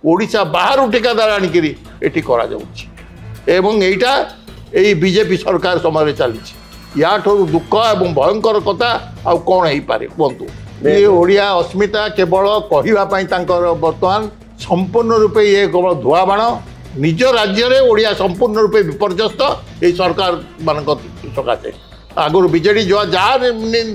ओडिशा बाहर ठिकादार आणिकी एटी करा जाउछि एवं एटा एई बीजेपी सरकार समय चली या दुख एवं भयंकर कथा आउ कौन हो पारे कहतु ये ओडिया अस्मिता केवल कहवाई बर्तमान संपूर्ण रूपे ये केवल धुआ बाण निज राज्य में ओडिया संपूर्ण रूपे विपर्यस्त ये सरकार मान सकाशे आगुरी बीजेडी जो जहाँ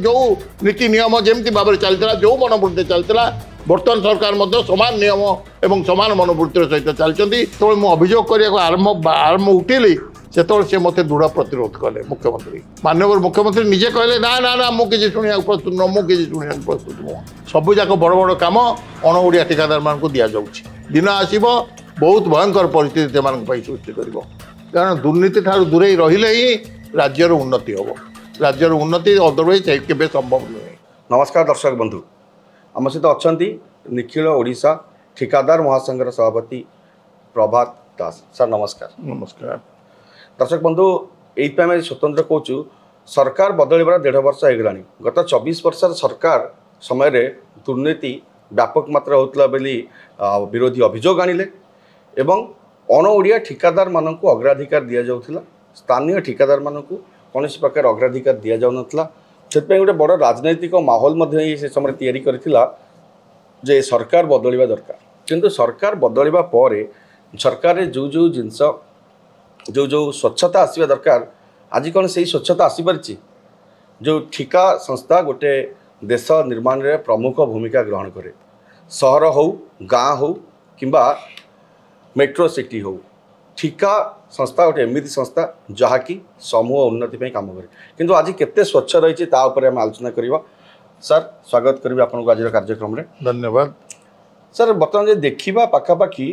जो नीति नियम जमी भाव में चलता जो मनोवृत्ति चलता बर्तमान सरकार समान नियम एवं समान मनोवृत्तिर सहित चलती तो मुझे अभियोग करने आरंभ उठिली से मत दृढ़ प्रतिरोध कले मुख्यमंत्री माननीय मुख्यमंत्री निजे कहले ना ना ना मुझे शुणा प्रस्तुत नुह मुझे शुणा प्रस्तुत नुह सबूक बड़ बड़ कम अण ओडिया ठिकादार मान दि जाऊँगी दिन आसब बहुत भयंकर परिस्थिति से सृष्टि कर कारण दुर्नीति ठार दूरे रहिले ही राज्यर उन्नति हम राज्यर उन्नति अदरवाइज केवे संभव नुहे। नमस्कार दर्शक बंधु आम सहित अच्छा निखिल ओडिशा ठिकादार महासंघर सभापति प्रभात दास सर नमस्कार। नमस्कार दर्शक बंधु ये स्वतंत्र कहूँ सरकार बदलबार 1.5 वर्ष होगा गत 24 वर्ष सरकार समय दुर्नीति व्यापक मात्रा होता बोली विरोधी अभियोग आनिले एवं अण ओडिया ठिकादार मानक अग्राधिकार दि जाऊला स्थानीय ठिकादार मानक कौन प्रकार अग्राधिकार दि जाऊन से गोटे बड़ राजनैतिक माहौल से समय तैयारी करथिला जे सरकार बदलवा दरकार किंतु सरकार बदलवा पर सरकार जो जो जिनस जो जो स्वच्छता आसवा दरकार आज कौन से स्वच्छता आसीपारी जो ठिका संस्था गोटे देश निर्माण रे प्रमुख भूमिका ग्रहण करे सहर हो गाँ हो किंबा मेट्रो सिटी हो ठिका संस्था गोटे एमती संस्था जहाँकि समूह उन्नति काम करे किंतु आज केते स्वच्छ रही आम आलोचना करवा सर स्वागत करी आपको आज कार्यक्रम रे धन्यवाद सर बर्तमान देखा पाखापाखि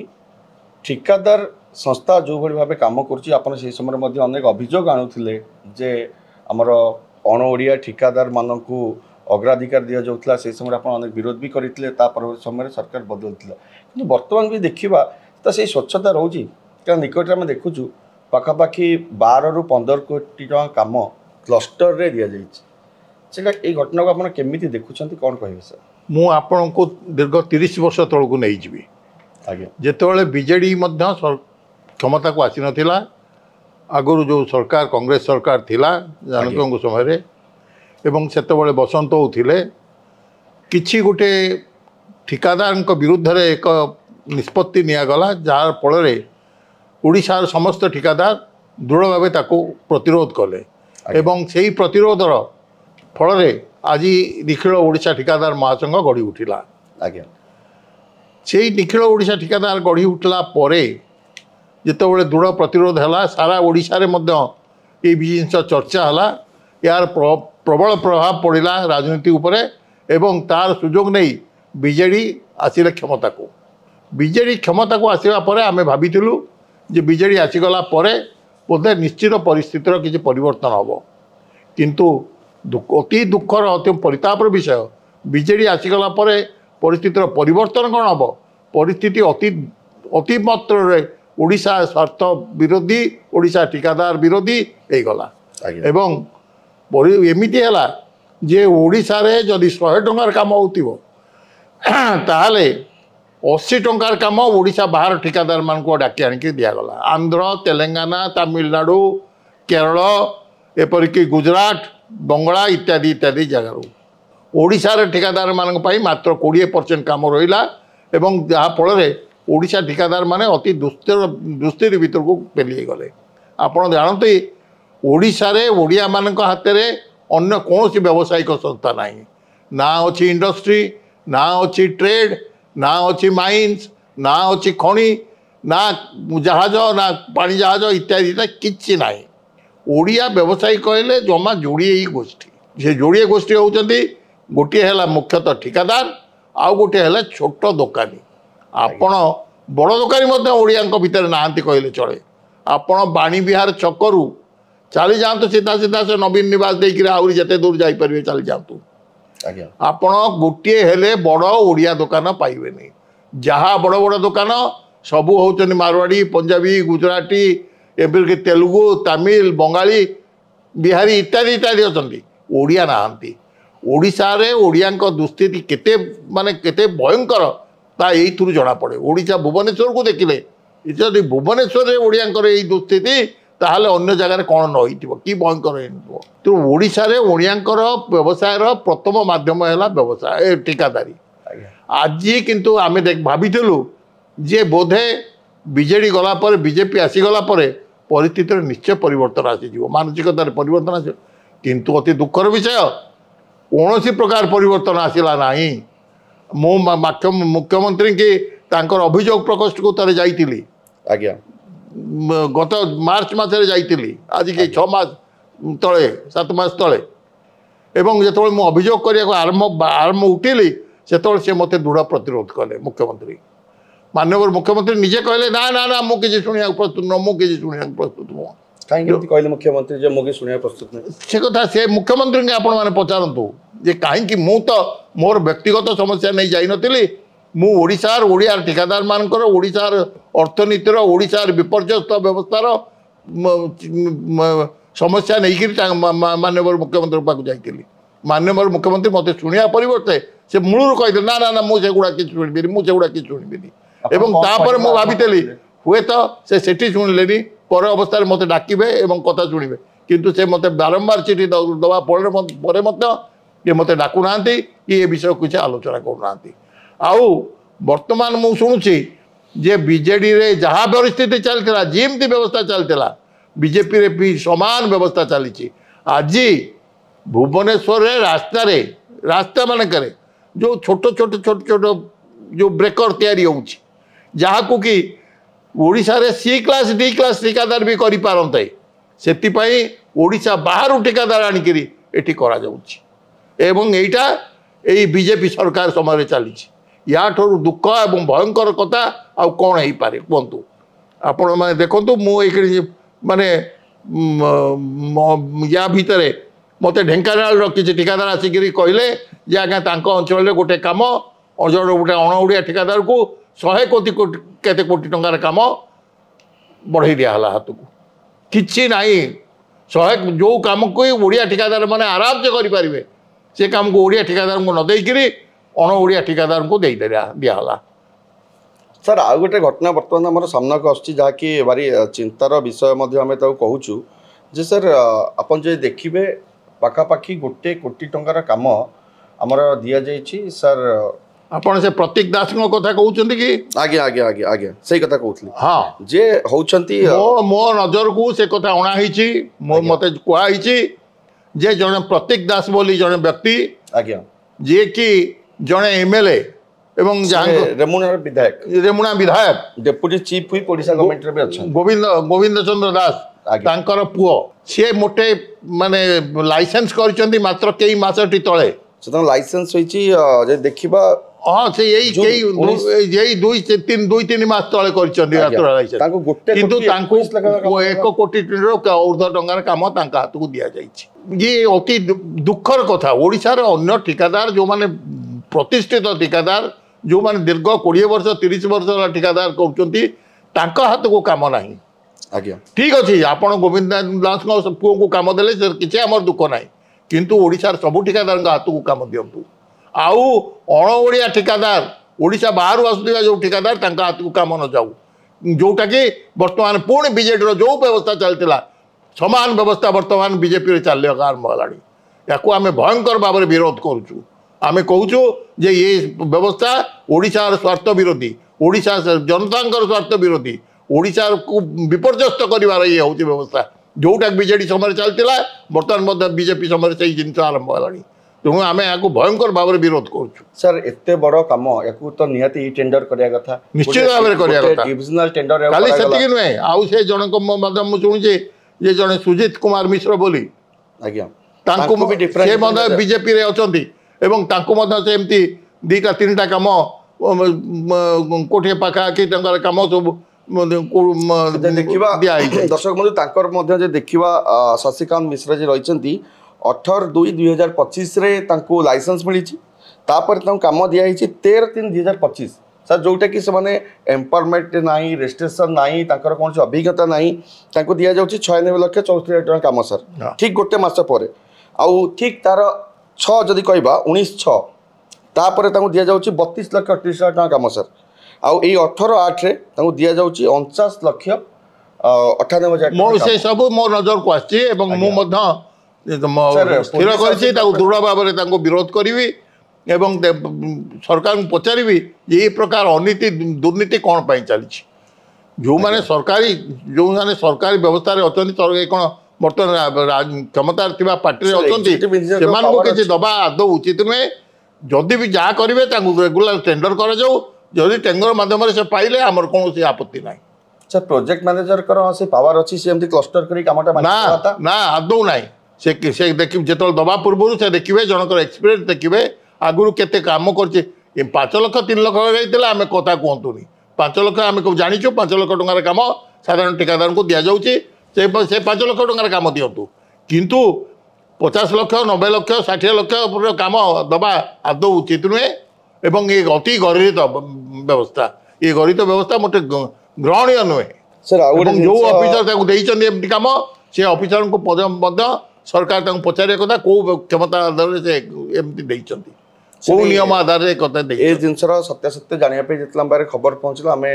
ठिकादार संस्था जो भाई भाव कम कर समय अनेक अभियोग आणुले जे आमर अण ओडिया ठिकादार मानक अग्राधिकार दि जाऊला से समय आप अनेक विरोध भी करते परवर्ती समय सरकार बदलता कि बर्तमान भी देखा तो से स्वच्छता रोचे क्या निकट में देखुचु पाखापाखि 12 ରୁ 15 कोटी टका कम क्लस्टर रे दि जाइए ये घटना को आप केमी देखुं कौन कहे सर मु आपण को दीर्घ 30 वर्ष तल को नहीं जी आज्ञा जिते बीजेडी क्षमता को आसी नाला आगुरी जो सरकार कांग्रेस सरकार थिला जानक समय एवं से बसंत होते किछि गोटे ठिकादार विरुद्ध रे एक निष्पत्ति निगला जार फल ओडिशार समस्त ठिकादार दृढ़ भाव ताको प्रतिरोध कले एवं से प्रतिरोधर फल आज निखिल ओडिशा ठिकादार महासंघ गढ़ी उठिला आज्ञा से निखिल ओडिशा ठिकादार गढ़ी उठला परे जिते दृढ़ प्रतिरोध है सारा ओडिशा रे मध्य ये जिन चर्चा है यार प्रबल प्रभाव पड़ा राजनीति उपरे एवं तार सुजोग नहीं बीजेडी आसिले क्षमता को बीजेडी क्षमता को आसवा पर आम भाविलु जे बीजेडी आसीगला बोधे निश्चित परिस्थितिर किसी परिवर्तन हम किंतु अति दुखर अति परितापर विषय बीजेडी आसीगला परिस्थितिर परिवर्तन कौन हम परिस्थिति अति अति मात्रा ओडिशा स्वार्थ विरोधी ओडिशा ठिकादार विरोधी हो गला एवं एमती है जे ओडिशा रे जदि 100 टंकार काम होतिबो ताहले 80 टंकार काम ओडिशा बाहर ठिकादार मान को डाकी आनिक दिगला आंध्र तेलंगाना तमिलनाडु केरल एपरिक गुजरात बंगला इत्यादि इत्यादि जगार ओडिशा रे ठिकादार मान मात्र 20% काम रहा एवं जहाँ फल ओडिशा ठिकादार माने अति दुस्थिर भीतर को पेली गले आपड़ जानते ओडिशा रे ओडिया मानक हाथ में अन्य कौन व्यावसायिक संस्था नहीं ना अच्छी इंडस्ट्री ना अच्छी ट्रेड ना अच्छी माइन्स ना अच्छी खଣି ना जहाज ना पानी जहाज इत्यादि किसी ना ओडिया व्यवसायी कहले जमा जोड़े गोष्ठी से जोड़े गोष्ठी होती गोटे है मुख्यतः ठिकादार आउ गोटे है छोट दोकानी आपण बड़ दोकानी ओडिया भितर नहांती कहले चले आपण बाणी विहार छकरू चली जातु सीधा सीधा से नवीन निवास देकर आहरी जिते दूर जापर चली जातु आपण गोटे हेले बड़ ओडिया दुकान पाइबे नहीं जहाँ बड़ बड़ दुकान सबू होचनी मारवाड़ी पंजाबी गुजराती एवं तेलुगु तमिल बंगाली बिहारी इत्यादि इत्यादि अच्छा ओडिया नहांती ओडिशा रे ओडिया दुस्थिति केते माने केते भयंकर ତା ଏଇଥିରୁ ଜଣାପଡ଼େ। ଓଡ଼ିଶା ଭୁବନେଶ୍ୱରକୁ ଦେଖିଲେ ଯଦି ଭୁବନେଶ୍ୱରରେ ଓଡ଼ିଆଙ୍କର ଏଇ ଦୁଃସ୍ଥିତି ତାହେଲେ ଅନ୍ୟ ଜାଗାରେ କ'ଣ ନ ହେଇଥିବ, କି ଭୟଙ୍କର ହେଇଥିବ। ତେଣୁ ଓଡ଼ିଶାରେ ଓଡ଼ିଆଙ୍କର ବ୍ୟବସାୟର ପ୍ରଥମ ମାଧ୍ୟମ ହେଲା ବ୍ୟବସାୟ ଠିକାଦାରୀ। ଆଜି କିନ୍ତୁ ଆମେ ଭାବିଥିଲୁ ଯେ ବୋଧେ ବିଜେଡ଼ି ଗଲା ପରେ ବିଜେପି ଆସିଗଲା ପରେ ପରିସ୍ଥିତିରେ ନିଶ୍ଚୟ ପରିବର୍ତ୍ତନ ଆସିଯିବ, ମାନସିକତାରେ ପରିବର୍ତ୍ତନ ଆସିବ। କିନ୍ତୁ ଅତି ଦୁଃଖର ବିଷୟ କୌଣସି ପ୍ରକାର ପରିବର୍ତ୍ତନ ଆସିଲା ନାହିଁ। ମୁଁ ମୁଖ୍ୟମନ୍ତ୍ରୀ କି ତାଙ୍କର ଅଭିଯୋଗ ପ୍ରକୋଷ୍ଠକୁ ଥରେ ଯାଇଥିଲି, ଆଜ୍ଞା ଗତ ମାର୍ଚ୍ଚ ମାସରେ ଯାଇଥିଲି, ଆଜିକି 6 ମାସ ତଳେ 7 ମାସ ତଳେ। ଏବଂ ଯେତେବେଳେ ମୁଁ ଅଭିଯୋଗ କରିବାକୁ ଆରମ୍ଭ ଉଠିଲି ସେତେବେଳେ ସେ ମୋତେ ଦୃଢ଼ ପ୍ରତିରୋଧ କଲେ ମୁଖ୍ୟମନ୍ତ୍ରୀ। ମାନ୍ୟବର ମୁଖ୍ୟମନ୍ତ୍ରୀ ନିଜେ କହିଲେ ନା ନା ନା ମୁଁ କିଛି ଶୁଣିବାକୁ ପ୍ରସ୍ତୁତ ନୁହଁ, ମୁଁ କିଛି ଶୁଣିବାକୁ ପ୍ରସ୍ତୁତ ନୁହଁ। କାହିଁକି କହିଲେ ମୁଖ୍ୟମନ୍ତ୍ରୀ ଯେ ମୁଁ କିଛି ଶୁଣିବାକୁ ପ୍ରସ୍ତୁତ ନୁହେଁ? ସେ କଥା ସେ ମୁଖ୍ୟମନ୍ତ୍ରୀଙ୍କୁ ଆପଣମାନେ ପଚାରନ୍ତୁ ଯେ କାହିଁକି। ମୁଁ ତ ମୋର ବ୍ୟକ୍ତିଗତ ସମସ୍ୟା ନେଇ ଯାଇନଥିଲି, ମୁଁ ଓଡ଼ିଶାର ଓଡ଼ିଆର ଠିକାଦାରମାନଙ୍କର, ଓଡ଼ିଶାର ଅର୍ଥନୀତିର, ଓଡ଼ିଶାର ବିପର୍ଯ୍ୟସ୍ତ ବ୍ୟବସ୍ଥାର ସମସ୍ୟା ନେଇକରି ମାନ୍ୟବର ମୁଖ୍ୟମନ୍ତ୍ରୀ ପାଖକୁ ଯାଇଥିଲି। ମାନ୍ୟବର ମୁଖ୍ୟମନ୍ତ୍ରୀ ମୋତେ ଶୁଣିବା ପରିବର୍ତ୍ତେ ସେ ମୂଳରୁ କହିଥିଲେ ନା ନା ନା ମୁଁ ସେଗୁଡ଼ା କିଛି ଶୁଣିବିନି, ମୁଁ ସେଗୁଡ଼ା କିଛି ଶୁଣିବିନି। ଏବଂ ତାପରେ ମୁଁ ଭାବିଥିଲି ହୁଏତ ସେ ସେଠି ଶୁଣିଲେନି, ପର ଅବସ୍ଥାରେ ମୋତେ ଡାକିବେ ଏବଂ କଥା ଶୁଣିବେ। କିନ୍ତୁ ସେ ମୋତେ ବାରମ୍ବାର ଚିଠି ଦେବା ପରେ ମଧ୍ୟ ଏ ମୋତେ ଡାକୁନାହାନ୍ତି କି ଏ ବିଷୟ କିଛି ଆଲୋଚନା କରୁନାହାନ୍ତି। ଆଉ ବର୍ତ୍ତମାନ ମୁଁ ଶୁଣୁଛି ଯେ ବିଜେଡ଼ିରେ ଯାହା ପରିସ୍ଥିତି ଚାଲିଥିଲା, ଯେମିତି ବ୍ୟବସ୍ଥା ଚାଲିଥିଲା ବିଜେପିରେ ବି ସମାନ ବ୍ୟବସ୍ଥା ଚାଲିଛି। ଆଜି ଭୁବନେଶ୍ୱରରେ ରାସ୍ତା ମାନଙ୍କରେ ଯେଉଁ ଛୋଟ ଯେଉଁ ବ୍ରେକର ତିଆରି ହେଉଛି, ଯାହାକୁ କି ଓଡ଼ିଶାରେ C କ୍ଲାସ୍ D କ୍ଲାସ୍ ଠିକାଦାର ବି କରିପାରନ୍ତେ, ସେଥିପାଇଁ ଓଡ଼ିଶା ବାହାରୁ ଠିକାଦାର ଆଣିକିରି ଏଠି କରାଯାଉଛି। ଏବଂ ଏଇଟା ଏଇ ବିଜେପି ସରକାର ସମୟରେ ଚାଲିଛି। ୟାଠାରୁ ଦୁଃଖ ଏବଂ ଭୟଙ୍କର କଥା ଆଉ କ'ଣ ହେଇପାରେ କୁହନ୍ତୁ? ଆପଣମାନେ ଦେଖନ୍ତୁ, ମୁଁ ଏଇଠି ମାନେ ୟା ଭିତରେ ମୋତେ ଢେଙ୍କାନାଳର କିଛି ଠିକାଦାର ଆସିକିରି କହିଲେ ଯେ ଆଜ୍ଞା ତାଙ୍କ ଅଞ୍ଚଳରେ ଗୋଟେ କାମ, ଅଞ୍ଚଳର ଗୋଟେ ଅଣ ଓଡ଼ିଆ ଠିକାଦାରକୁ 100 କେତେ କୋଟି ଟଙ୍କାର କାମ ବଢ଼େଇ ଦିଆହେଲା ହାତକୁ। କିଛି ନାହିଁ, ଯେଉଁ କାମକୁ ଓଡ଼ିଆ ଠିକାଦାର ମାନେ ଆରାମସେ କରିପାରିବେ ସେ କାମକୁ ଓଡ଼ିଆ ଠିକାଦାରଙ୍କୁ ନ ଦେଇକିରି ଅଣ ଓଡ଼ିଆ ଠିକାଦାରଙ୍କୁ ଦିଆହେଲା। ସାର୍ ଆଉ ଗୋଟେ ଘଟଣା ବର୍ତ୍ତମାନ ଆମର ସାମ୍ନାକୁ ଆସୁଛି, ଯାହାକି ଭାରି ଚିନ୍ତାର ବିଷୟ ମଧ୍ୟ ଆମେ ତାକୁ କହୁଛୁ ଯେ ସାର୍ ଆପଣ ଯଦି ଦେଖିବେ ପାଖାପାଖି 1 କୋଟି ଟଙ୍କାର କାମ ଆମର ଦିଆଯାଇଛି। ସାର୍ ଆପଣ ସେ ପ୍ରତୀକ ଦାସଙ୍କ କଥା କହୁଛନ୍ତି କି? ଆଜ୍ଞା ଆଜ୍ଞା ଆଜ୍ଞା ଆଜ୍ଞା ସେଇ କଥା କହୁଥିଲି। ହଁ, ଯେ ହେଉଛନ୍ତି ମୋ ନଜରକୁ ସେ କଥା ଅଣା ହେଇଛି। ମୋତେ କୁହାହେଇଛି ଯେ ଜଣେ ପ୍ରତୀକ ଦାସ ବୋଲି ଜଣେ ବ୍ୟକ୍ତି, ଆଜ୍ଞା, ଯିଏକି ଜଣେ MLA ଏବଂ ରେମୁଣା ବିଧାୟକ, ଡେପୁଟି ଚିଫ୍ ହୁଇପ୍ ଓଡ଼ିଶା ଗଭର୍ଣ୍ଣମେଣ୍ଟରେ ବି ଅଛନ୍ତି, ଗୋବିନ୍ଦ ଚନ୍ଦ୍ର ଦାସ ତାଙ୍କର ପୁଅ। ସିଏ ମୋଟେ ମାନେ ଲାଇସେନ୍ସ କରିଛନ୍ତି ମାତ୍ର କେଇ ମାସଟି ତଳେ। ସେ ତାଙ୍କ ଲାଇସେନ୍ସ ହେଇଛି ଯଦି ଦେଖିବା, ହଁ ସେ ଏଇ 2-3 ମାସ ତଳେ କରିଛନ୍ତି ଲାଇସେନ୍ସ। କିନ୍ତୁ ତାଙ୍କୁ 1 କୋଟିର ଊର୍ଦ୍ଧ୍ୱ ଟଙ୍କାର କାମ ତାଙ୍କ ହାତକୁ ଦିଆଯାଇଛି। ଇଏ ଅତି ଦୁଃଖର କଥା। ଓଡ଼ିଶାର ଅନ୍ୟ ଠିକାଦାର ଯେଉଁମାନେ ପ୍ରତିଷ୍ଠିତ ଠିକାଦାର, ଯେଉଁମାନେ ଦୀର୍ଘ 20 ବର୍ଷ 30 ବର୍ଷ ଠିକାଦାର କରୁଛନ୍ତି, ତାଙ୍କ ହାତକୁ କାମ ନାହିଁ। ଆଜ୍ଞା ଠିକ୍ ଅଛି, ଆପଣ ଗୋବିନ୍ଦ ଦାସଙ୍କ ପୁଅକୁ କାମ ଦେଲେ କିଛି ଆମର ଦୁଃଖ ନାହିଁ, କିନ୍ତୁ ଓଡ଼ିଶାର ସବୁ ଠିକାଦାରଙ୍କ ହାତକୁ କାମ ଦିଅନ୍ତୁ। ଆଉ ଅଣ ଓଡ଼ିଆ ଠିକାଦାର, ଓଡ଼ିଶା ବାହାରୁ ଆସୁଥିବା ଯେଉଁ ଠିକାଦାର, ତାଙ୍କ ହାତକୁ କାମ ନ ଯାଉ। ଯେଉଁଟାକି ବର୍ତ୍ତମାନ ପୁଣି ବିଜେଡ଼ିର ଯେଉଁ ବ୍ୟବସ୍ଥା ଚାଲିଥିଲା ସମାନ ବ୍ୟବସ୍ଥା ବର୍ତ୍ତମାନ ବିଜେପିରେ ଚାଲିବାକୁ ଆରମ୍ଭ ହେଲାଣି। ୟାକୁ ଆମେ ଭୟଙ୍କର ଭାବରେ ବିରୋଧ କରୁଛୁ। ଆମେ କହୁଛୁ ଯେ ଏ ବ୍ୟବସ୍ଥା ଓଡ଼ିଶାର ସ୍ୱାର୍ଥ ବିରୋଧୀ, ଓଡ଼ିଶା ଜନତାଙ୍କର ସ୍ୱାର୍ଥ ବିରୋଧୀ, ଓଡ଼ିଶାକୁ ବିପର୍ଯ୍ୟସ୍ତ କରିବାର ଇଏ ହେଉଛି ବ୍ୟବସ୍ଥା। ଯେଉଁଟା ବିଜେଡ଼ି ସମୟରେ ଚାଲିଥିଲା ବର୍ତ୍ତମାନ ମଧ୍ୟ ବିଜେପି ସମୟରେ ସେଇ ଜିନିଷ ଆରମ୍ଭ ହେଲାଣି। ତେଣୁ ଆମେ ଏହାକୁ ଭୟଙ୍କର ଭାବରେ ବିରୋଧ କରୁଛୁ। ସାର୍ ଏତେ ବଡ଼ କାମ, ୟାକୁ ତ ନିହାତି ଟେଣ୍ଡର କରିବା କଥା, ନିଶ୍ଚିତ ଭାବରେ କରିବା କଥା। ଡିଭିଜନାଲ ଟେଣ୍ଡର ଖାଲି ସେତିକି ନୁହେଁ, ଆଉ ସେ ଜଣଙ୍କ ମଧ୍ୟ ମୁଁ ଶୁଣୁଛି ଯେ ଜଣେ ସୁଜିତ କୁମାର ମିଶ୍ର ବୋଲି, ଆଜ୍ଞା, ତାଙ୍କୁ ସେ ମଧ୍ୟ ବିଜେପିରେ ଅଛନ୍ତି ଏବଂ ତାଙ୍କୁ ମଧ୍ୟ ସେମିତି 2-3ଟା କାମ, କୋଟିଏ ପାଖାପାଖି ଟଙ୍କାର କାମ ସବୁ ଦେଖିବା। ଦର୍ଶକ ବନ୍ଧୁ ତାଙ୍କର ମଧ୍ୟ ଯେ ଦେଖିବା, ଶଶିକାନ୍ତ ମିଶ୍ର ଯେ ରହିଛନ୍ତି 18/2/2025 ତାଙ୍କୁ ଲାଇସେନ୍ସ ମିଳିଛି। ତାପରେ ତାଙ୍କୁ କାମ ଦିଆହେଇଛି 13/3/2025। ସାର୍ ଯେଉଁଟାକି ସେମାନେ ଏମ୍ପାୱାରମେଣ୍ଟ ନାହିଁ, ରେଜିଷ୍ଟ୍ରେସନ୍ ନାହିଁ, ତାଙ୍କର କୌଣସି ଅଭିଜ୍ଞତା ନାହିଁ, ତାଙ୍କୁ ଦିଆଯାଉଛି 96,64,000 ଟଙ୍କା କାମ ସାର୍, ଠିକ୍ 1 ମାସ ପରେ। ଆଉ ଠିକ୍ ତାର 6 ଯଦି କହିବା 19/6 तापर दि जाऊँगी 32 लाख 38 लाख टका कम सर आउ 18/8 दि जाऊँगी 49 लाख 98 हजार मो से सब मो नजर को आछि एवं मु मध्य स्थिर करछि ताकू दृढ़ भाव में ताकू विरोध करी एवं सरकार को पचारि ये प्रकार अनीति दुर्नीति कौन पाई चली जो माने सरकारी जो माने सरकारी व्यवस्था रे अछंती कौन बर्तमान क्षमता थिबा पार्टी रे अछंती सेमान को किछि दबा आदौ उचित नुहे जदि भी जहाँ करेंगे रेगुलर टेंडर कर जाऊ जदि टेंडर माध्यम से पाइले आमर कौन आपत्ति ना सर प्रोजेक्ट मैनेजर से पावर अच्छी से एमती क्लस्टर करी कामटा ना ना आदौ ना से देखिए जो दबा पूर्व से देखिए जनकर एक्सपीरियंस देखिए आगुरी केते काम कर 5 लाख 3 लाख जाइए आम कथा कहतुनी 5 लाख आम जाचु 5 लाख टकर काम साधारण ठेकेदार को दि जाऊँगी से 5 लाख टकर काम दिंतु किंतु 50 लाख 90 लाख 60 लाख काम दबा आदौ उचित नुहे एवं ये अति गरित व्यवस्था ये गरित व्यवस्था मोटे ग्रहणीय नुहे सर जो ऑफिसर एमती काम से ऑफिसर को सरकार पचार कथा कौ क्षमता आधार से एमती कौ नियम आधार जिनसर सत्यासत्य जानापी जितने बारे खबर पहुँचला आम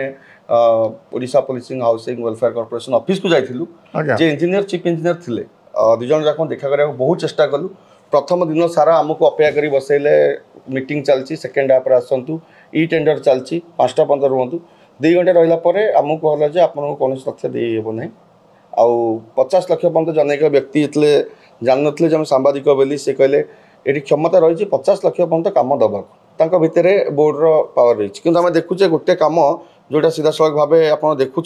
Odisha policing housing welfare corporation office को जाइलु जे इंजीनियर चीफ इंजीनियर थिले दुई जन जाक देखा करा बहुत चेष्टा कलु प्रथम दिन सारा आमको अपेक्षा करी बसैले मीटिंग चलती सेकेंड हाफ आसतु ई टेंडर चलती 5टा 15 रुहतु 2 घंटे रहा पर आमको कहला जे आपको कौन तथ्य देब ना आउ 50 लाख पर्यटन जनैक व्यक्ति ये जान ना सांबादिक बोली से कहले ये क्षमता रही 50 लाख पर्यटन कम दबाक भितर बोर्डर पावर रही कि आम देखुचे गोटे कम जोटा सीधा सड़क भाव आप देखुं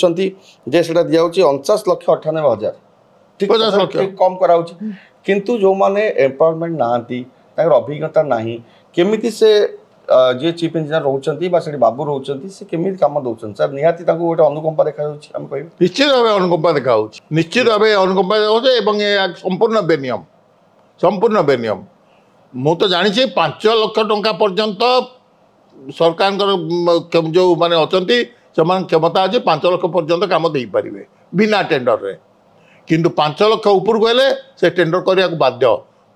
जे से दि जाऊँगी 49 लाख 98 हजार ठीक कम कराऊँ किंतु जो माने एम्पावरमेंट ना अभिज्ञता ना केमिति से जी चीफ इंजीनियर रोचे बाबू रोचे से केमी कम दौरान सर निहाती गोटे अनुकंपा देखा कह निश्चित भाव अनुकंपा देखा निश्चित भाव अनुकंपा देखा संपूर्ण बेनियम मु तो जानी 5 लाख टंका पर्यंत सरकार जो माने अच्छी से क्षमता अच्छे 5 लाख पर्यंत कम दे पारे बिना टेंडर रे किंतु 5 लाख ऊपर को से टेंडर करने को बाध्य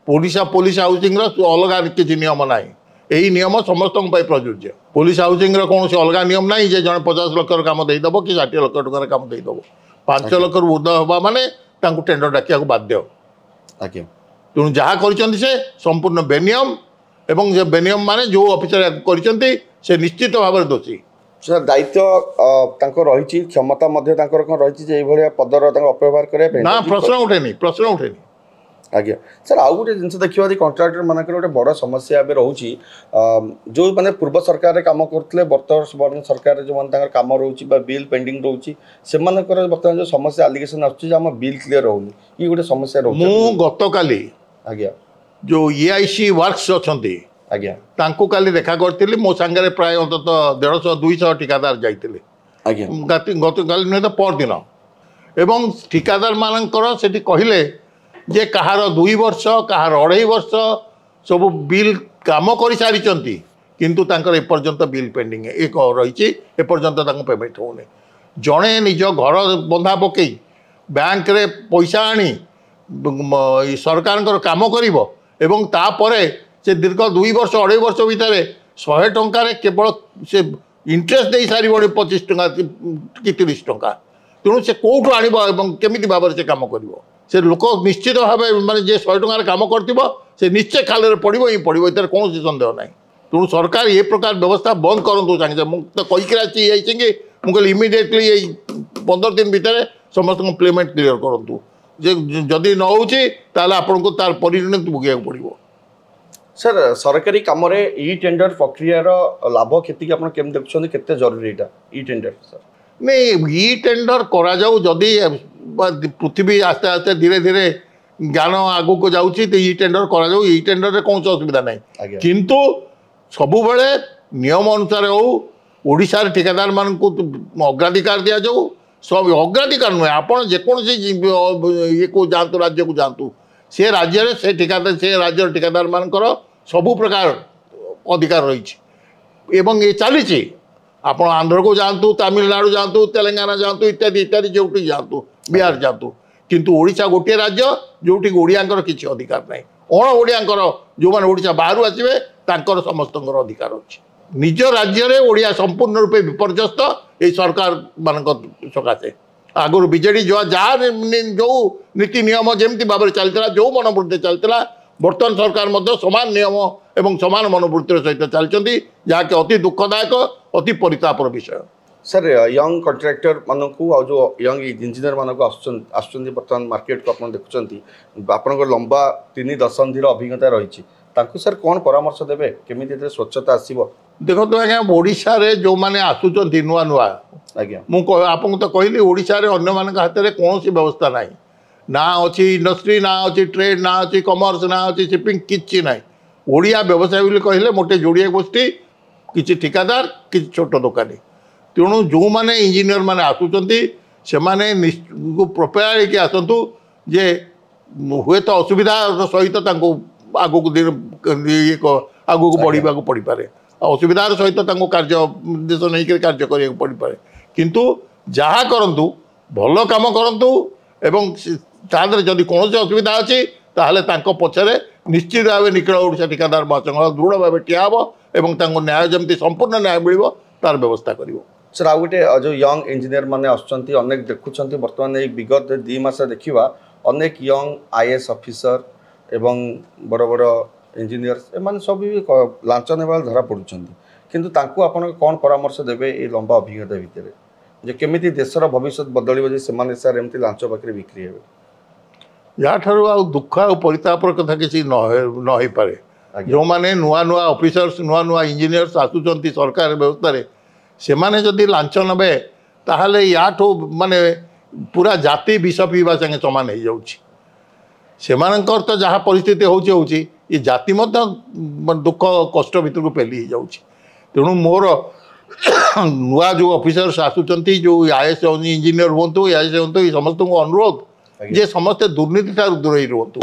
ओडिशा पुलिस हाउसिंग अलग किसी नियम ना यही नियम समस्त प्रযোज्य पुलिस हाउसिंग कौन अलग नियम ना जे जन 50 लाख काम देदेव कि 60 लाख टकर काम देदेव 5 लाख ऊर्ध हवा माने टेंडर डाकिया बाध्य तेणु जहाँ कर संपूर्ण बेनियम एवं बेनियम माने जो ऑफिसर कर निश्चित भाव में दोषी सर दायित्व रही क्षमता रही पदर अपव्यवहार करें ना प्रश्न उठेनी आज्ञा सर आउ गोटे जिन देखा कंट्राक्टर मान गोटे बड़ समस्या रोचे जो मैंने पूर्व सरकार काम करते बर्तमान सरकार जो मैंने कम रोचे बिल पेंडिंग रोचे से बर्तमान जो समस्या आलिगेसन आम बिल क्लीयर रोनी ये गोटे समस्या रोचे गत काली आज्ञा जो EIC वर्क्स अच्छी आज्ञा तांको काली देखा करती मो सांगे प्राय अंतत 150-200 ठिकादार जाइए गत काली नुहे तो परदिन एवं ठिकादार मानकर से कहले जे कहार 2 वर्ष कहार 2.5 वर्ष सब बिल काम कर सारी किंतु एपर्यंत बिल पेंडिंग एक रही एपर्यंत पेमेंट होने जड़े निज घर बंधा पकई बैंक रे पैसा आनी सरकार काम कर तापरे से दीर्घ 2 वर्ष 2.5 वर्ष भितर 100 टंकार केवल से इंटरेस्ट दे सारी 25 टंका कि 30 टंका तेणु से कौटू आमि भाव से कम कर से लोक निश्चित भाव माने जे 100 टंकार काम कर निश्चय खाल पड़ो ही पड़ो इतर कौन सन्देह ना तेणु सरकार ये प्रकार व्यवस्था बंद करूँ सागे मुझे कहीकि आसी मुझे इमिडिएटली 15 दिन भितर समस्त पेमेंट क्लियर करूँ जदि न हो तार परिणत भोगे पड़ो सर सरकारी कम ई टेंडर प्रक्रियार लाभ क्षति आप देखते केते जरूरी ई टेंडर सर नहीं ई टेंडर करा जाऊ जदि पृथ्वी आस्ते आस्ते धीरे धीरे ज्ञान आगू को जाऊँगी तो ई टेंडर करा जाऊ ई टेंडर रे कौन असुविधा ना किंतु सबु बेले नियम अनुसार हो ओडिशा ठेकेदार मान को अग्राधिकार दि जाऊ सब अग्राधिकार नुहे आप जेकोसी ये को जातु राज्य को जातु से राज्य से ठेकेदार से राज्य ठेकेदार मानकर सबु प्रकार अधिकार रही एवं ये चली आप आंध्र को जातु तमिलनाडु जातु तेलंगाना जातु इत्यादि इत्यादि जो जातु बिहार जातु किंतु ओडिशा गोटे राज्य जोटी ओडिया किसी अधिकार ना अण ओडिया जो मैंने ओडिशा बाहर आसवे तांकर समस्तଙ୍କର अधिकार अछि निज राज्य रे ओडिया संपूर्ण रूपे विपर्यस्त ए सरकार मानक सकाशे आगुर बिजेडी जो जहाँ जो नीति नियम जमती भाव में चलता जो मनोवृत्ति चलता बर्तमान सरकार मध्य समान नियम एवं समान मनोवृत्तिर सहित चलती जहाँकि अति दुखदायक अति परितापर विषय सर यंग कंट्राक्टर मानक जो यंग इंजीनियर मानक आसुच्च बर्तमान मार्केट को आप देखुं आप लंबा 3 दशंधि अभिज्ञता रही सर कौन परामर्श देवे केमी स्वच्छता आसो देखो आज्ञा ओडिशा रे जो माने आसुचंती नुआ नुआ आज्ञा आपको तो कहली ओडिशा रे अन्य मान हाथ में कौन व्यवस्था ना ना अच्छी इंडस्ट्री ना अच्छी ट्रेड ना अच्छी कमर्स ना अच्छी शिपिंग किसी ना ओडिया व्यवसाय बोली कहले मोटे जोड़िया गोष्ठी किसी ठिकादार किसी छोट दुकानी तेणु जो माने इंजीनियर माने आसुचंती से माने प्रिपेयर होकर आसतु जे हुए तो असुविधा सहित आगू आगू बढ़ा पड़ पारे असुविधार सहित कार्य निर्देश नहीं कार्य करा पड़ पाए किंतु जहाँ करूँ भल कम करूँ एवं तादर जदि कौन असुविधा अच्छी ताहले पछरे निश्चित भाव निखिल ओडिशा ठिकादार महासंघ दृढ़ भाव ठिया एवं न्याय जमी संपूर्ण न्याय मिल तार व्यवस्था कर सर आ गए जो यंग इंजीनियर मैंने अनेक देखुं बर्तमान विगत 2 मास देखा अनेक यंग आईएएस ऑफिसर एवं बड़ बड़ इंजीनियर एम सब भी लांच ने धरा पड़ुं किंतु आपन कौन परामर्श देवे ये लंबा अभिज्ञता भितर जे केमी देशर भविष्य बदल सर एमती लांच पाखे बिक्री हे या दुख आ परितापर कथा किसी न पारे जो माने नुआ नुआ ऑफिसर्स नुआ नुआ इंजीनियर्स आसुचंती सरकार व्यवस्था से माने जदि लांच नबे ताहले याठो माने पूरा जाति विष पीवा संगे समान हो जाउछि सेमानकर तो जहाँ परिस्थिति होची ये जाति दुख कष्ट भीतर को पेली जाउछि तेणु मोर नुआ जो ऑफिसर्स आसुचंती जो आईएएस इंजीनियर हूँ आईएएस हूँ समस्त अनुरोध जे समस्ते दुर्नीति ठार दूरे रुहतु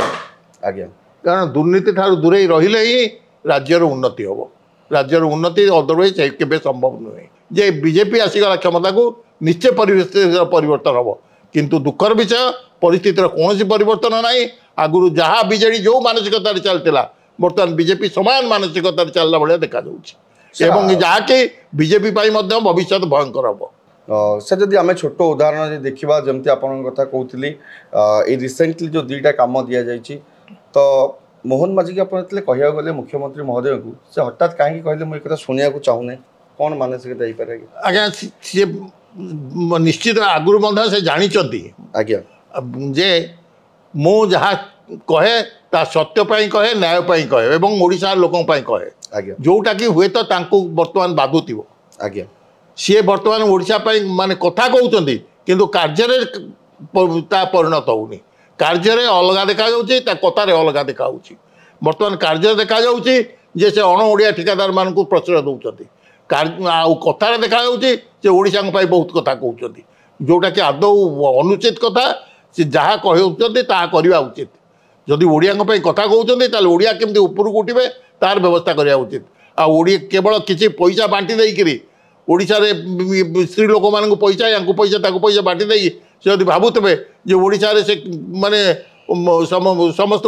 आज्ञा कारण दुर्नीति ठार दूरे रहिले ही राज्यर उन्नति हम राज्यर उन्नति अदरवाइज केबे संभव नुहे जे बीजेपी आसीगला क्षमता को निश्चय परिवर्तन हम किंतु दुखर विषय परिस्थितिर कौन परिवर्तन ना आगुरी जहाँ बीजेडी जो मानसिकता चलता बर्तमान बीजेपी समान मानसिकता चलला भाया देखा जहाँकि बीजेपी भविष्य भयंकर हम सर जदि आम छोट उदाहरण देखा जमती आपन कथा कहती रिसेंटली जो 2टा काम दि जाइए तो मोहन माझी की आपत कह गले मुख्यमंत्री महोदय को से हठात कहीं कहले मुझे कथा शुणा चाहूने कौन मानसिकता पारे आज्ञा सी निश्चित आगुरी से जानी आज्ञा जे मु जहाँ कहे ता सत्य कहे न्याय कहे एवं ओडिशा लोकों कहे आज्ञा जोटा कि हुए तो बर्तमान बाधुव आज्ञा सी बर्तमान ओडिशा माने कथा कहते किंतु कार्य परिणत होनी कार्य अलग देखा कथार अलग देखा बर्तमान कार्य देखा जे से अण ओडिया ठिकादार मान प्रश्रय दौरान कथार देखा ओडिशा बहुत कथा कहते जोटा कि आदौ अनुचित कथा से जहाँ कहते करवा उचित जदि ओडिया कथा कहते ओडिया केमती ऊपर को उठे तार व्यवस्था करवा उचित आड़िया केवल किसी पैसा बांटी देकरी ओडिशा रे स्त्री लोक मान पैसा या पैसा बांटी दे से यदि भावुवे जो ओडिशा रे से माने समस्त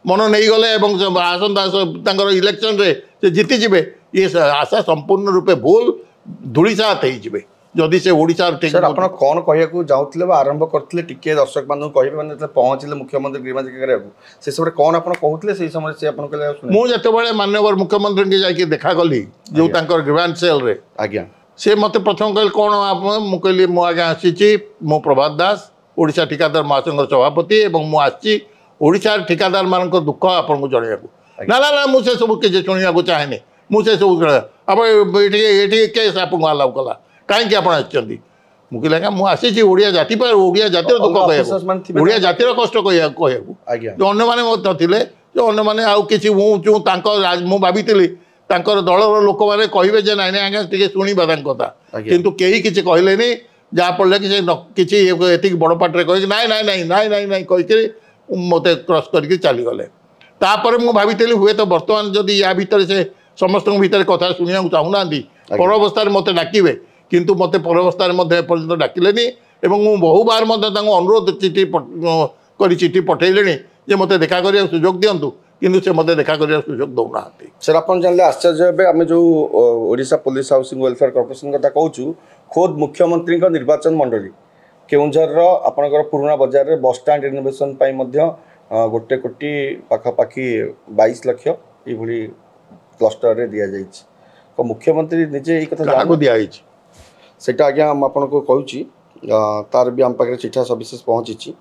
मन नहीं गले आसंता इलेक्शन रे से जीतिजे ये आशा संपूर्ण रूपे भूल धूलिसात हो जदि से ओडिशा सर आप कौन कहूँ जाऊे आरंभ करते टिके दर्शक मान कहे मैंने पहुँचले मुख्यमंत्री गृहमंत्री करा से समय कौन आप कहते से समय से मुझे माननीय मुख्यमंत्री की जाकि देखा कली जो ग्रीवांस सेल रे आज्ञा से मत प्रथम कहले कौन आप मुझे मु आज्ञा आसी मो प्रभात दास ओडिशा ठिकादार महासंघ सभापति एवं मुझे ओडिशा ठिकादार मान दुख आपको जनवाक ना ना ना मुझे सब किसी शुणा चाहे मुझे सब आप केस आपको अलाउ कला कहीं आप मुझे लगा मुझे ओडिया जाति पर ओडिया जातिर दुख कह ओडिया जातिर कष्ट कहू अन्न मैंने जो अन्न मैंने आउ कि मुझे भावी दलर लोक मैंने कहे ना आज्ञा टे शुणा कथा कितु कहीं किसी कहले जहाँफल कि किसी बड़ पाटे कह ना ना ना ना ना ना कहीकि मत क्रस करके चलीगले तापर मुझे भावी हुए तो बर्तमान जदि या भितर से समस्त भितर कथा शुणा चाहूना पर अवस्था मत डाके किंतु मत पर अवस्था एपर्यंत डाकिले एवं बहु बार अनुरोध चिठी चिठी पठेले जे मत देखा करने सुजोग दिंतु କିନ୍ତୁ ସେ ମୋତେ ଦେଖା କରିବାର ସୁଯୋଗ ଦେଉନାହାନ୍ତି। ସାର୍ ଆପଣ ଜାଣିଲେ ଆଶ୍ଚର୍ଯ୍ୟ ହେବେ, ଆମେ ଯେଉଁ Odisha police housing welfare corporation କଥା କହୁଛୁ, ଖୋଦ୍ ମୁଖ୍ୟମନ୍ତ୍ରୀଙ୍କ ନିର୍ବାଚନ ମଣ୍ଡଳୀ କେଉଁଝରର ଆପଣଙ୍କର ପୁରୁଣା ବଜାରରେ ବସଷ୍ଟାଣ୍ଡ ରିନୋଭେସନ ପାଇଁ ମଧ୍ୟ 1 କୋଟି ପାଖାପାଖି 22 ଲକ୍ଷ ଏଇଭଳି କ୍ଲଷ୍ଟରରେ ଦିଆଯାଇଛି। ତ ମୁଖ୍ୟମନ୍ତ୍ରୀ ନିଜେ ଏଇ କଥା କାହାକୁ ଦିଆହେଇଛି ସେଇଟା ଆଜ୍ଞା ମୁଁ ଆପଣଙ୍କୁ କହୁଛି, ତାର ବି ଆମ ପାଖରେ ଚିଠା ସବିଶେଷ ପହଞ୍ଚିଛି।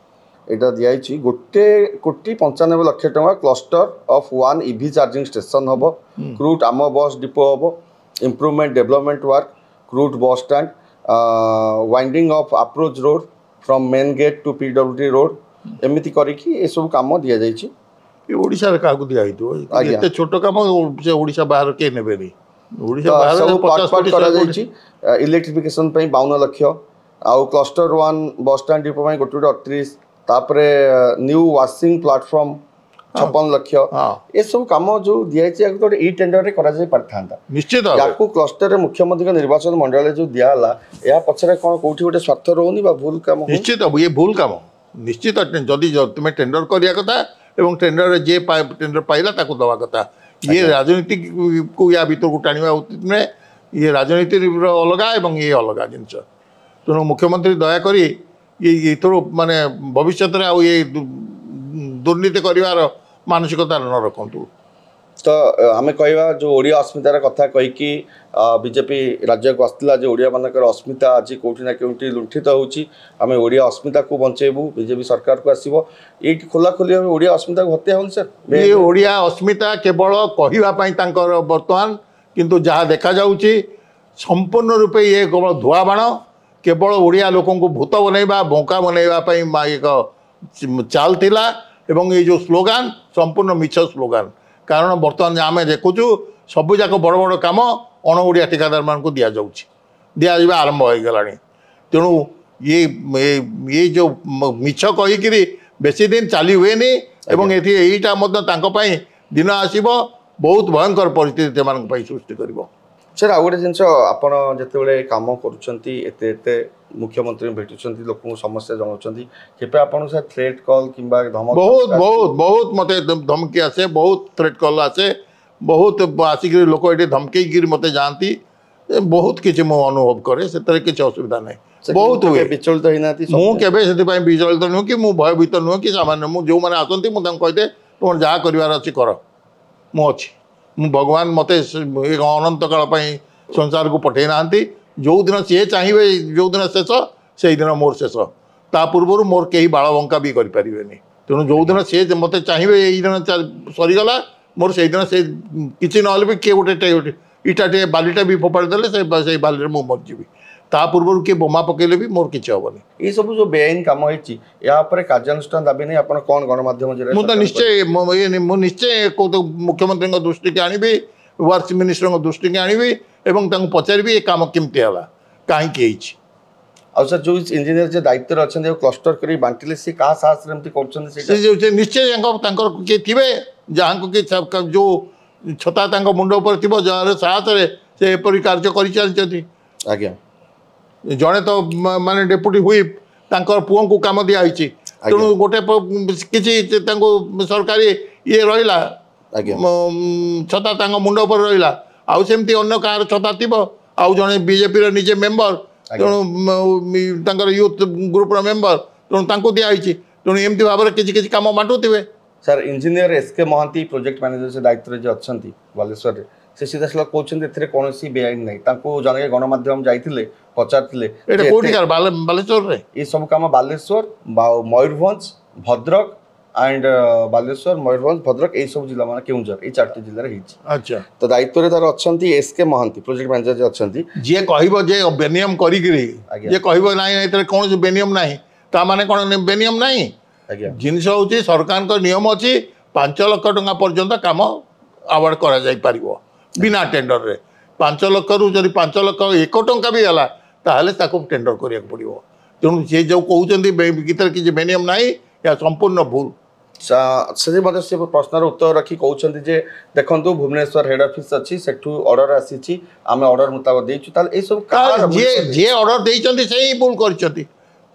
এটা দিয়েছি 1 কোটি 95 লক্ষ টাকা cluster of 1 EV charging station হব, ক্রুট আম বস ডিপো হব, ইম্প্রুভমেন্ট ডেভেলপমেন্ট ওয়ার্ক, ক্রুট বস স্ট্যান্ড, ওয়াইন্ডিং of approach road from main gate to PWD road, এমিতি করিকি এসব কাম দিয়া যাইছি। ଓଡ଼ିଶାରେ କାହାକୁ ଦିଆହେଇଥିବ? ଏତେ ଛୋଟ କାମ ସେ ଓଡ଼ିଶା ବାହାର କେହି ନେବେନି। ଓଡ଼ିଶା ବାହାରେ ସବୁ 50 କୋଟି କରାଯାଇଛି। ଇଲେକ୍ଟ୍ରିଫିକେସନ ପାଇଁ 52 ଲକ୍ଷ, ଆଉ କ୍ଲଷ୍ଟର 1 ବସ୍ ଷ୍ଟାଣ୍ଡ ଡିପୋ ପାଇଁ 1.38, ତାପରେ ନ୍ୟୁ ୱାସିଂ ପ୍ଲାଟଫର୍ମ 56 ଲକ୍ଷ। ଏସବୁ କାମ ଯେଉଁ ଦିଆଯାଇଛି ୟାକୁ ତ ଇ ଟେଣ୍ଡରରେ କରାଯାଇ ପାରିଥାନ୍ତା ନିଶ୍ଚିତ। ୟାକୁ କ୍ଲଷ୍ଟରରେ ମୁଖ୍ୟମନ୍ତ୍ରୀଙ୍କ ନିର୍ବାଚନ ମଣ୍ଡଳୀରେ ଯେଉଁ ଦିଆହେଲା, ଏହା ପଛରେ କ'ଣ କୋଉଠି ଗୋଟେ ସ୍ୱାର୍ଥ ରହୁନି ବା ଭୁଲ କାମ? ନିଶ୍ଚିତ ଇଏ ଭୁଲ କାମ। ନିଶ୍ଚିତ ଯଦି ତୁମେ ଟେଣ୍ଡର କରିବା କଥା ଏବଂ ଟେଣ୍ଡରରେ ଯିଏ ଟେଣ୍ଡର ପାଇଲା ତାକୁ ଦେବା କଥା। ଇଏ ରାଜନୀତିକୁ ୟା ଭିତରକୁ ଟାଣିବା ଉଚିତ ନୁହେଁ। ଇଏ ରାଜନୀତିର ଅଲଗା ଏବଂ ଇଏ ଅଲଗା ଜିନିଷ। ତେଣୁ ମୁଖ୍ୟମନ୍ତ୍ରୀ ଦୟାକରି ଏଥିରୁ ମାନେ ଭବିଷ୍ୟତରେ ଆଉ ଏ ଦୁର୍ନୀତି କରିବାର ମାନସିକତା ନ ରଖନ୍ତୁ। ତ ଆମେ କହିବା ଯେଉଁ ଓଡ଼ିଆ ଅସ୍ମିତାର କଥା କହିକି ବିଜେପି ରାଜ୍ୟକୁ ଆସିଥିଲା ଯେ ଓଡ଼ିଆମାନଙ୍କର ଅସ୍ମିତା ଆଜି କେଉଁଠି ନା କେଉଁଠି ଲୁଣ୍ଠିତ ହେଉଛି, ଆମେ ଓଡ଼ିଆ ଅସ୍ମିତାକୁ ବଞ୍ଚେଇବୁ, ବିଜେପି ସରକାରକୁ ଆସିବ, ଏଇଠି ଖୋଲାଖୋଲି ଭାବେ ଓଡ଼ିଆ ଅସ୍ମିତାକୁ ହତ୍ୟା ହେଉଛି ସାର୍। ଏ ଓଡ଼ିଆ ଅସ୍ମିତା କେବଳ କହିବା ପାଇଁ ତାଙ୍କର ବର୍ତ୍ତମାନ, କିନ୍ତୁ ଯାହା ଦେଖାଯାଉଛି ସମ୍ପୂର୍ଣ୍ଣ ରୂପେ ଇଏ କେବଳ ଧୂଆଁବାଣ, କେବଳ ଓଡ଼ିଆ ଲୋକଙ୍କୁ ଭୂତ ବନେଇବା ବୋଙ୍କା ବନେଇବା ପାଇଁ ଏକ ଚାଲ ଥିଲା। ଏବଂ ଏଇ ଯେଉଁ ସ୍ଲୋଗାନ ସମ୍ପୂର୍ଣ୍ଣ ମିଛ ସ୍ଲୋଗାନ। କାରଣ ବର୍ତ୍ତମାନ ଆମେ ଦେଖୁଛୁ ସବୁଯାକ ବଡ଼ ବଡ଼ କାମ ଅଣ ଓଡ଼ିଆ ଠିକାଦାରମାନଙ୍କୁ ଦିଆଯାଉଛି, ଦିଆଯିବା ଆରମ୍ଭ ହୋଇଗଲାଣି। ତେଣୁ ଇଏ ଯେଉଁ ମିଛ କହିକିରି ବେଶୀ ଦିନ ଚାଲି ହୁଏନି ଏବଂ ଏଠି ଏଇଟା ମଧ୍ୟ ତାଙ୍କ ପାଇଁ ଦିନ ଆସିବ ବହୁତ ଭୟଙ୍କର ପରିସ୍ଥିତି ସେମାନଙ୍କ ପାଇଁ ସୃଷ୍ଟି କରିବ। ସାର୍ ଆଉ ଗୋଟେ ଜିନିଷ, ଆପଣ ଯେତେବେଳେ କାମ କରୁଛନ୍ତି, ଏତେ ମୁଖ୍ୟମନ୍ତ୍ରୀ ଭେଟୁଛନ୍ତି, ଲୋକଙ୍କୁ ସମସ୍ୟା ଜଣାଉଛନ୍ତି, କେବେ ଆପଣଙ୍କୁ ସାର୍ ଥ୍ରେଟ୍ କଲ୍ କିମ୍ବା ଧମକ? ବହୁତ ମୋତେ ଧମକି ଆସେ, ବହୁତ ଥ୍ରେଟ୍ କଲ୍ ଆସେ, ବହୁତ ଆସିକିରି ଲୋକ ଏଠି ଧମକେଇକିରି ମୋତେ ଯାଆନ୍ତି। ବହୁତ କିଛି ମୁଁ ଅନୁଭବ କରେ, ସେଥିରେ କିଛି ଅସୁବିଧା ନାହିଁ। ବହୁତ ହୁଏ। ବିଚଳିତ ହେଇନାହାନ୍ତି? ମୁଁ କେବେ ସେଥିପାଇଁ ବିଚଳିତ ନୁହେଁ କି ମୁଁ ଭୟଭୀତ ନୁହେଁ କି ସାମାନ୍ୟ। ମୁଁ ଯେଉଁମାନେ ଆସନ୍ତି ମୁଁ ତାଙ୍କୁ କହିଦିଏ ତୁମର ଯାହା କରିବାର ଅଛି କର, ମୁଁ ଅଛି। ମୁଁ ଭଗବାନ ମୋତେ ଅନନ୍ତ କାଳ ପାଇଁ ସଂସାରକୁ ପଠାଇ ନାହାନ୍ତି। ଯେଉଁଦିନ ସିଏ ଚାହିଁବେ ଯେଉଁଦିନ ଶେଷ ସେଇଦିନ ମୋର ଶେଷ। ତା ପୂର୍ବରୁ ମୋର କେହି ବାଳବଙ୍କା ବି କରିପାରିବେନି। ତେଣୁ ଯେଉଁଦିନ ସିଏ ମୋତେ ଚାହିଁବେ ଏଇଦିନ ସରିଗଲା ମୋର, ସେଇଦିନ ସେ କିଛି ନହେଲେ ବି କିଏ ଗୋଟେ ଇଟାଟିଏ ବାଲିଟା ବି ଫୋପାଡ଼ି ଦେଲେ ସେଇ ବାଲିରେ ମୁଁ ମରିଯିବି। ତା ପୂର୍ବରୁ କିଏ ବୋମା ପକେଇଲେ ବି ମୋର କିଛି ହେବନି। ଏଇସବୁ ଯେଉଁ ବେଆଇନ କାମ ହେଇଛି ଏହା ଉପରେ କାର୍ଯ୍ୟାନୁଷ୍ଠାନ ଦାବି ନେଇ ଆପଣ କ'ଣ ଗଣମାଧ୍ୟମ ଜରିଆରେ? ମୁଁ ତ ନିଶ୍ଚୟ ମୁଖ୍ୟମନ୍ତ୍ରୀଙ୍କ ଦୃଷ୍ଟିକି ଆଣିବି, ୱାର୍କସ ମିନିଷ୍ଟରଙ୍କ ଦୃଷ୍ଟିକି ଆଣିବି ଏବଂ ତାଙ୍କୁ ପଚାରିବି ଏ କାମ କେମିତି ହେଲା, କାହିଁକି ହେଇଛି। ଆଉ ସାର୍ ଯେଉଁ ଇଞ୍ଜିନିୟର ଯେ ଦାୟିତ୍ୱରେ ଅଛନ୍ତି କ୍ଲଷ୍ଟର କରି ବାଣ୍ଟିଲେ, ସେ କାହା ସାହସରେ ଏମିତି କରୁଛନ୍ତି? ସେ ନିଶ୍ଚୟ ତାଙ୍କର କିଏ ଥିବେ ଯାହାଙ୍କୁ କି ଯେଉଁ ଛତା ତାଙ୍କ ମୁଣ୍ଡ ଉପରେ ଥିବ, ଯାହାର ସାହସରେ ସେ ଏପରି କାର୍ଯ୍ୟ କରିଚାଲିଛନ୍ତି। ଆଜ୍ଞା, ଜଣେ ତ ମାନେ ଡେପୁଟି ହୁଇପ୍, ତାଙ୍କର ପୁଅଙ୍କୁ କାମ ଦିଆହେଇଛି। ତେଣୁ ଗୋଟେ କିଛି ତାଙ୍କୁ ସରକାରୀ ଇଏ ରହିଲା, ଛତା ତାଙ୍କ ମୁଣ୍ଡ ଉପରେ ରହିଲା। ଆଉ ସେମିତି ଅନ୍ୟ କାହାର ଛତା ଥିବ, ଆଉ ଜଣେ ବିଜେପିର ନିଜେ ମେମ୍ବର, ତେଣୁ ତାଙ୍କର ୟୁଥ୍ ଗ୍ରୁପର ମେମ୍ବର, ତେଣୁ ତାଙ୍କୁ ଦିଆହେଇଛି। ତେଣୁ ଏମିତି ଭାବରେ କିଛି କିଛି କାମ ବାଣ୍ଟୁଥିବେ। Sir engineer SK Mohanty project manager ସେ ଦାୟିତ୍ୱରେ ଯେ ଅଛନ୍ତି ବାଲେଶ୍ୱରରେ, ସେ ସିଧାସଳଖ କହୁଛନ୍ତି ଏଥିରେ କୌଣସି ବେଆଇନ ନାହିଁ। ତାଙ୍କୁ ଜଣେ ଗଣମାଧ୍ୟମ ଯାଇଥିଲେ ପଚାରିଥିଲେ ବାଲେଶ୍ୱରରେ ଏସବୁ କାମ ବାଲେଶ୍ୱର, ମୟୂରଭଞ୍ଜ, ଭଦ୍ରକ ଆଣ୍ଡ ବାଲେଶ୍ୱର, ମୟୂରଭଞ୍ଜ, ଭଦ୍ରକ ଏଇସବୁ ଜିଲ୍ଲା ମାନେ କେଉଁଝର, ଏଇ 4ଟି ଜିଲ୍ଲାରେ ହେଇଛି। ଆଚ୍ଛା, ତ ଦାୟିତ୍ୱରେ ତାର ଅଛନ୍ତି ଏସ୍କେ ମହାନ୍ତି ପ୍ରୋଜେକ୍ଟ ମ୍ୟାନେଜର ଯେ ଅଛନ୍ତି। ଯିଏ କହିବ ଯେ ବେନିୟମ କରିକିରି, ଯିଏ କହିବ ନାହିଁ ଏଥିରେ କୌଣସି ବେନିୟମ ନାହିଁ, ତା ମାନେ କ'ଣ ବେନିୟମ ନାହିଁ? ଜିନିଷ ହେଉଛି ସରକାରଙ୍କ ନିୟମ ଅଛି 5 ଲକ୍ଷ ଟଙ୍କା ପର୍ଯ୍ୟନ୍ତ କାମ ଆୱାର୍ଡ କରାଯାଇପାରିବ ବିନା ଟେଣ୍ଡରରେ। 5 ଲକ୍ଷରୁ ଯଦି 5 ଲକ୍ଷ 1 ଟଙ୍କା ବି ହେଲା ତାହେଲେ ତାକୁ ଟେଣ୍ଡର କରିବାକୁ ପଡ଼ିବ। ତେଣୁ ସେ ଯେଉଁ କହୁଛନ୍ତି ଭିତରେ କିଛି ବେନିୟମ ନାହିଁ, ଏହା ସମ୍ପୂର୍ଣ୍ଣ ଭୁଲ। ସେ ମଧ୍ୟ ସେ ପ୍ରଶ୍ନର ଉତ୍ତର ରଖି କହୁଛନ୍ତି ଯେ ଦେଖନ୍ତୁ ଭୁବନେଶ୍ୱର ହେଡ୍ ଅଫିସ୍ ଅଛି, ସେଠୁ ଅର୍ଡର ଆସିଛି, ଆମେ ଅର୍ଡର ମୁତାବକ ଦେଇଛୁ। ତାହେଲେ ଏଇସବୁ ଯିଏ ଅର୍ଡର ଦେଇଛନ୍ତି ସେଇ ଭୁଲ କରିଛନ୍ତି।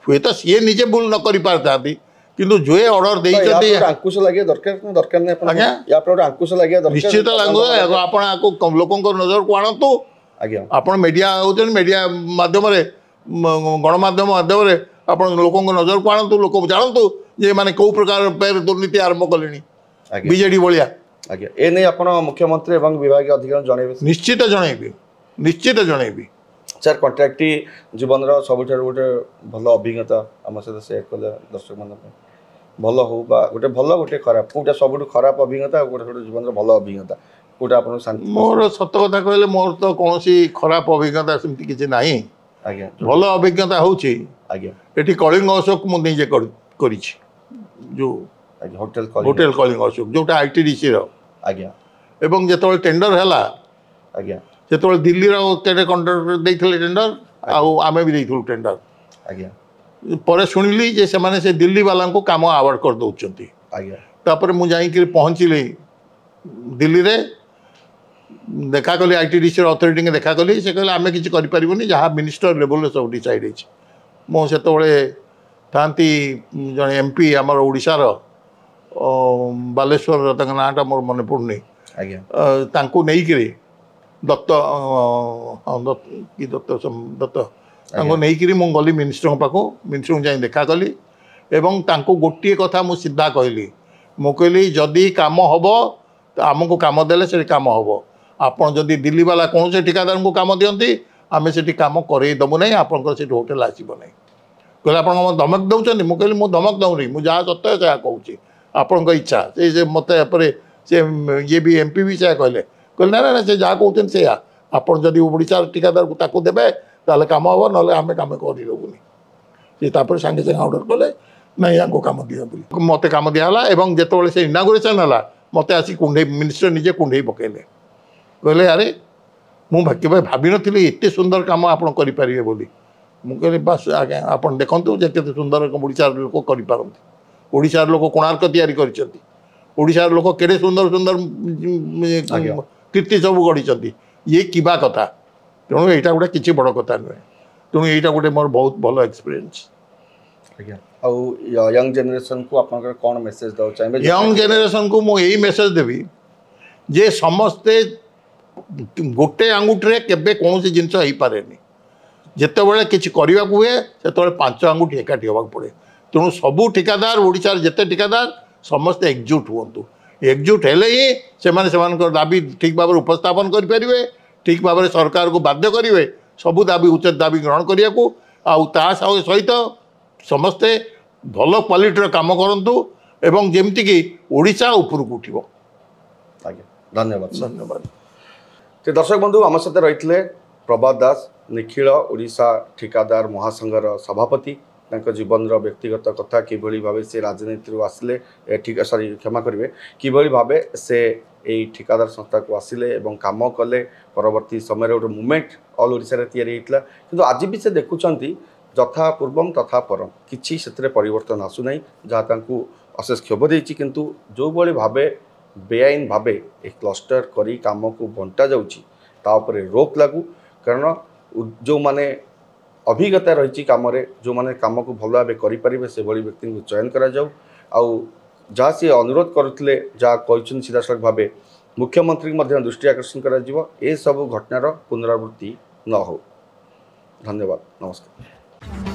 ହୁଏତ ସିଏ ନିଜେ ଭୁଲ ନ କରିପାରିଥାନ୍ତି, किंतु जो ऑर्डर देइछथि अंकुश लागे दरकार ना दरकार नै आज्ञा या पर अंकुश लागे दरकार निश्चित लागो आपण आको लोकंकर नजर को आणंतु आज्ञा आपण मीडिया होतन मीडिया माध्यम रे गणमाध्यम माध्यम रे आपण लोकंकर नजर को आणंतु लोक जानंतु जे माने को प्रकार पैर दुर्नीति आरंभ कलेनी बीजेडी बलिया आज्ञा ए नै आपण मुख्यमंत्री एवं विभागीय अधिकारी जणेबे निश्चित जणेबी सर कॉन्ट्रैक्ट जीवन सबुठ गोटे भल अभिज्ञता आम सहित सेयार कले दर्शक मान भल हो गोटे भल गोटे खराब कौटा सब खराब अभिज्ञता गोटे जीवन भल अभिज्ञता कौटा आप शांति मोर सत कथा कहले मोर तो कौन खराब अभिज्ञता सेमती किसी ना आज्ञा भल अभिज्ञता होची आज्ञा एटी कलिंग अशोक मु निजे करिछि जो होटल कलिंग अशोक जोटा आईटीडीसी रो आज्ञा एवं जेतोल टेंडर हैला आज्ञा जेतोल दिल्ली रो केटे कॉन्ट्रैक्टर देइथिले टेंडर आउ आमे भी देइथुल टेंडर आज्ञा पर शुणिली जे से माने से दिल्ली वाला को काम अवार्ड कर दउचंती आज्ञा तापर मु जाई कि पहुंचली दिल्ली रे देखा कली आईटीडीसी अथॉरिटी के देखा कली से कहले आमे किछि करि परिबोनी जहाँ मिनिस्टर लेवल सब डिसाइड होइछि मो सेतबळे थांती जने एमपी हमर ओडिसा रो बालेश्वर तक नाटा मोर मन पड़नी आज्ञा तांको नहीं करी दत्त कि दत्त तांको नहीं करी मु गली मिनिस्टर पाखो मिनिस्टर जाई देखा कली एवं तांको गोटे कथा मु सीधा कहली मु कहली जदि काम हबो तो आमको काम देले से काम हबो आपन जदि दिल्ली वाला कौन से ठिकादार को काम दियंती आमे सेठी काम करे दमु नहीं आपन से होटल आसीबो नहीं कहले आपन धमक दउचंदी मु कहली मु धमक दउनी मु जहाँ सत्य से कहूची आपण इच्छा से मत से ये भी एमपी भी से कहले कहले ना ना से जहाँ कहते से आपन जदि ओडिशा ठिकादार को ताको देबे ताले काम हबो नले आमे काम करि दबुनी से तापर संगे संगे ऑर्डर कले नहीं यांको काम दिया बोली मते काम दिया हला एवं जेतबेले से इनागुरेशन हला मते आसी कुंडे मिनिस्टर निजे कुंडे पकेले कहले अरे मु भाग्य भाभी नथिली एते सुंदर काम आपण करि परिबे बोली मु कहले बस आगे आपण देखंतु जे केते सुंदर ओडिशा लोक करि पारंती ओडिशा लोक कोणार्क तैयारी करछंती ओडिशा लोक केडे सुंदर सुंदर कीर्ति सब गढ़ी ये किबा कथा तेणु यहाँ गोटे किसी बड़ कथा नुहे तेणु यहाँ गोटे मोर बहुत भल एक्सपीरियंस यंग जनरेशन को आप कौन मेसेज दो चाहिए यंग जनरेशन को मु यही मेसेज देवी जे समस्ते गोटे आंगुठी केबे कौन जिनस हो पारे जिते बड़े किसी करने को हुए से पांच आंगुठी एकाठी होगा पड़े तेणु सबू ठिकादार ओडिशार जेते ठिकादार समस्ते एकजुट हुंतु एकजुट हेले ही से दाबी ठीक भाव उपस्थापन करें ठीक भाव सरकार को बाध्य करेंगे सबू दाबी उचित दाबी ग्रहण करने को आ सहित समस्ते भल क्वालिटीर काम करंतु एवं जेमती कि ओडिशा उपरକୁ उठिबो धन्यवाद धन्यवाद तो दर्शक बंधु आम सहित रही प्रभात दास निखिल ओडिशा ठिकादार महासंघर सभापति जीवन व्यक्तिगत कथा किभली भावे से राजनीति आसिले ठीक सॉरी क्षमा करेंगे किभली भावे से यही ठिकादार संस्था को आसिले एवं काम कले परवर्ती समय गोटे मुवमेंट ऑल ओडिशा रे तैयारी होइतला किंतु आज भी से देखुचंती यथा पूर्वम तथा परम किछि सेतरे परिवर्तन आसुनाई जहाँ तांकु अशेष क्षोभ देछि किंतु जो भली भावे बेआईन भावे एक क्लस्टर करी काम को बंटा जाउछि ता उपरे रोक लागू कारण जो माने अभिज्ञता रही कम जो मैंने कम को भल भाव करें से भली व्यक्ति को चयन करा जाऊ आउ जहाँ सी अनुरोध करुले जहाँ कहते सीधा सड़क भाव मुख्यमंत्री दृष्टि आकर्षण कर सब घटनार पुनरावृत्ति न हो। धन्यवाद नमस्कार।